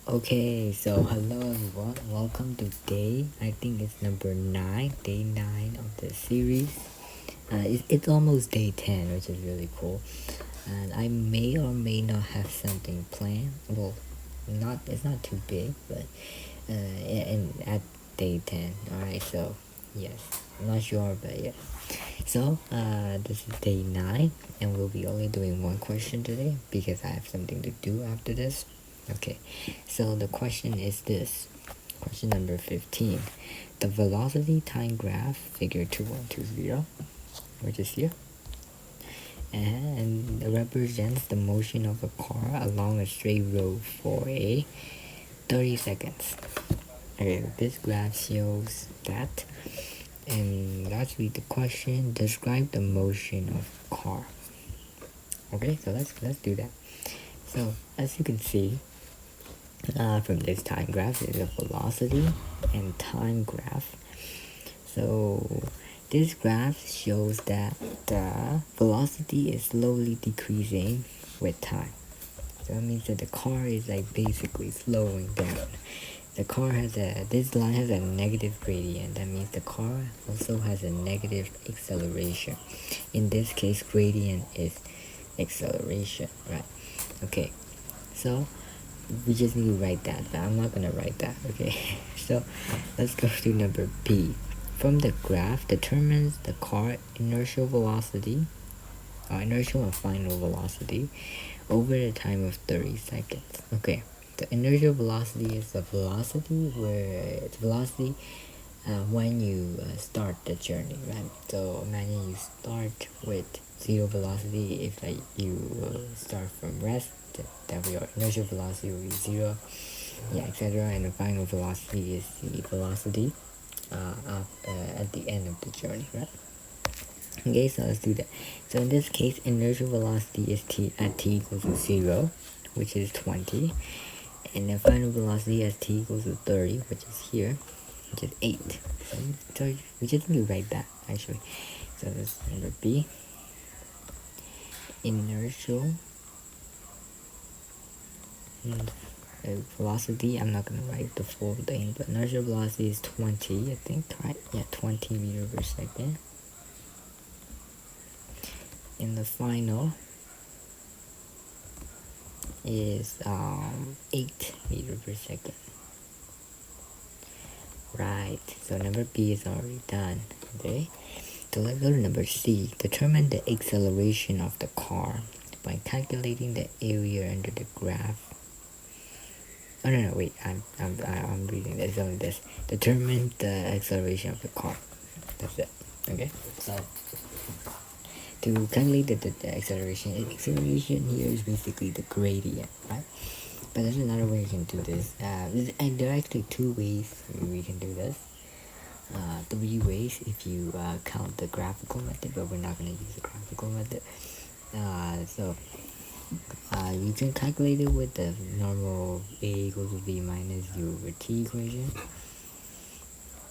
Okay, so hello everyone, welcome to I think it's number 9, day 9 of the series. It's almost day 10, which is really cool. And I may or may not have something planned. Well, it's not too big, but at day 10. Alright, so yes, I'm not sure, but yeah. So, this is day 9, and we'll be only doing one question today because I have something to do after this. Okay, so the question is this. Question number 15. The velocity time graph, figure 2120, which is here, and represents the motion of a car along a straight road for 30 seconds. Okay, this graph shows that. And let's read the question. Describe the motion of a car. Okay, so let's do that. So as you can see, from this time graph is a velocity and time graph. So this graph shows that the velocity is slowly decreasing with time. So that means that the car is like basically slowing down. This line has a negative gradient. That means the car also has a negative acceleration. In this case, gradient is acceleration, right? Okay, so we just need to write that, but I'm not gonna write that. Okay, so let's go to number B. From the graph, determines the car inertial velocity, inertial and final velocity over a time of 30 seconds. Okay, the inertial velocity is the velocity when you start the journey, right? So imagine you start with zero velocity. If you start from rest, then your inertial velocity will be zero, yeah, etc. And the final velocity is the velocity at the end of the journey, right? Okay, so let's do that. So in this case, inertial velocity is at t equals to 0, which is 20. And the final velocity at t equals to 30, which is here, which is 8. So we just need to write that, actually. So that's number B. Inertial velocity, I'm not going to write the full thing, but inertial velocity is 20, I think, right? Yeah, 20 meters per second. And the final is 8 meters per second. Right, so number B is already done. Okay, so let's go to number C. Determine the acceleration of the car by calculating the area under the graph. Oh no, wait, I'm reading this. Only this. Determine the acceleration of the car. That's it. Okay, so to calculate the acceleration here is basically the gradient, right? But there's another way you can do this. And there are actually 2 ways we can do this. 3 ways if you count the graphical method, but we're not going to use the graphical method. So you can calculate it with the normal a equals to b minus u over t equation,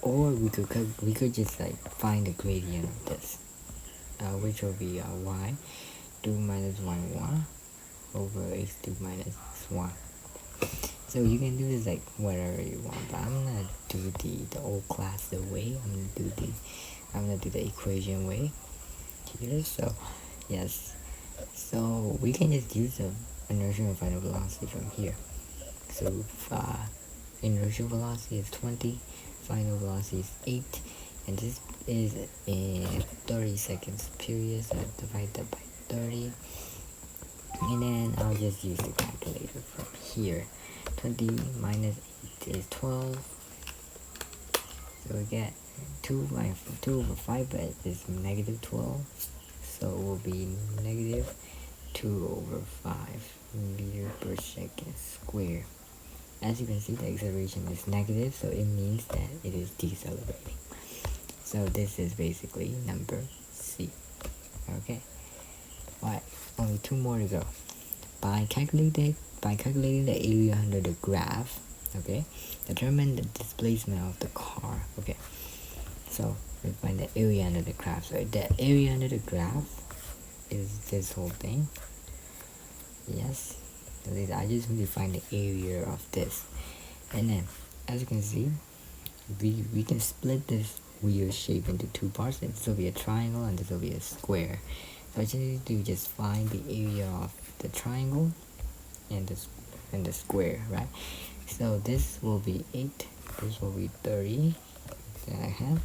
or we could just like find the gradient of this, which will be y 2 minus 1 1 over x2 minus x1. So you can do this like whatever you want, but I'm gonna do the old classic way. I'm gonna do the equation way here. So yes, so we can just use the inertial and final velocity from here. So inertial velocity is 20, final velocity is 8, and this is in 30 seconds period, so I divide that by 30, and then I'll just use the calculator from here. 20 minus 8 is 12, so we get 2 over 5, but it's negative 12, so it will be negative 2 over 5 meters per second square. As you can see, the acceleration is negative, so it means that it is decelerating. So this is basically number C. Okay, alright, only 2 more to go. By calculating the area under the graph, okay, determine the displacement of the car. Okay, so we find the area under the graph. So the area under the graph is this whole thing. Yes, I just need to find the area of this, and then as you can see, we can split this wheel shape into two parts, and this will be a triangle and this will be a square. So I just need to just find the area of the triangle and the square, right? So this will be 8, this will be 30 that I have,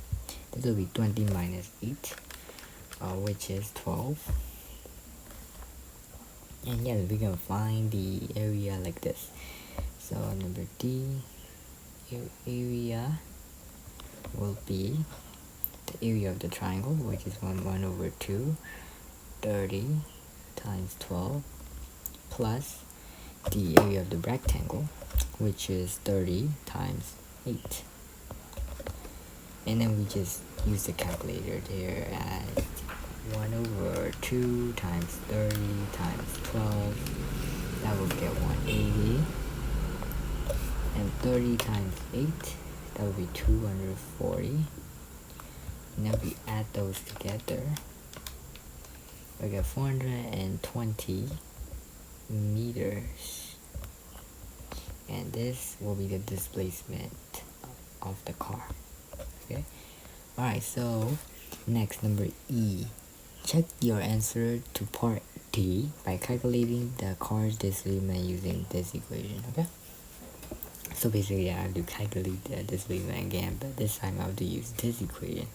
this will be 20 minus 8, which is 12. And yes, we can find the area like this. So number D, area will be the area of the triangle, which is 1 over 2, 30 times 12, plus the area of the rectangle, which is 30 times 8. And then we just use the calculator there at 1 over 2 times 30 times 12, that will get 180, and 30 times 8, that will be 240. And then we add those together, we get 420 meters, and this will be the displacement of the car. Okay, alright, so next, number E. Check your answer to part D by calculating the car's displacement using this equation. Okay, so basically I have to calculate the displacement again, but this time I have to use this equation.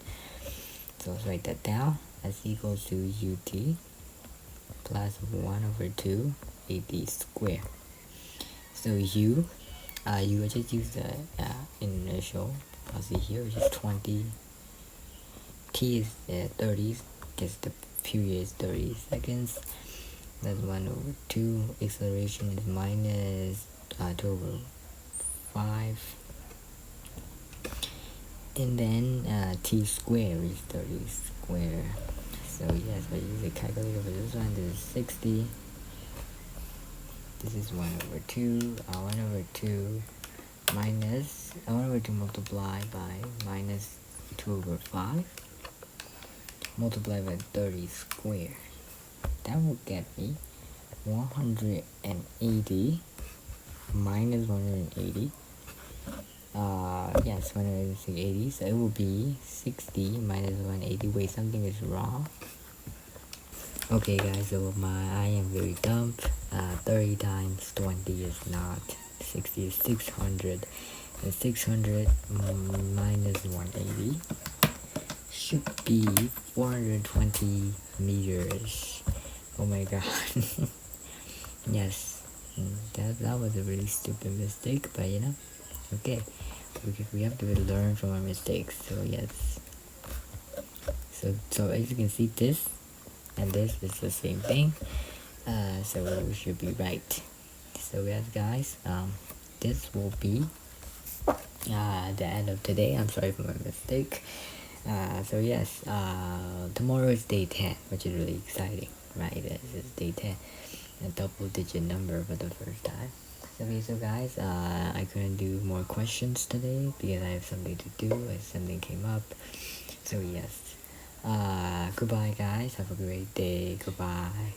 So let's write that down. S equals to ut plus 1 over 2 ad squared. So u just use the initial. I'll see here, which is 20. T is 30, because the period is 30 seconds. That's 1 over 2. Acceleration is minus 2 over 5. And then t squared is 30 squared. So yes, I use a calculator for this one. This is 60. This is 1 over 2. 1 over 2 minus 1 over 2 multiplied by minus 2 over 5 multiplied by 30 squared. That will get me 180 minus 180. Yes, 180. So it will be 60 minus 180. Wait, something is wrong. Okay guys, so I am very dumb. 30 times 20 is not 60, is 600. And 600 minus 180 should be 420 meters. Oh my god. Yes, that was a really stupid mistake, but you know, okay, we have to learn from our mistakes. So yes, so as you can see, this and this is the same thing, so we should be right. So yes guys, this will be the end of today. I'm sorry for my mistake. So yes, tomorrow is day 10, which is really exciting, right? This is day 10, a double digit number for the first time. Okay, so guys, I couldn't do more questions today because I have something to do and something came up. So yes, goodbye guys, have a great day, goodbye.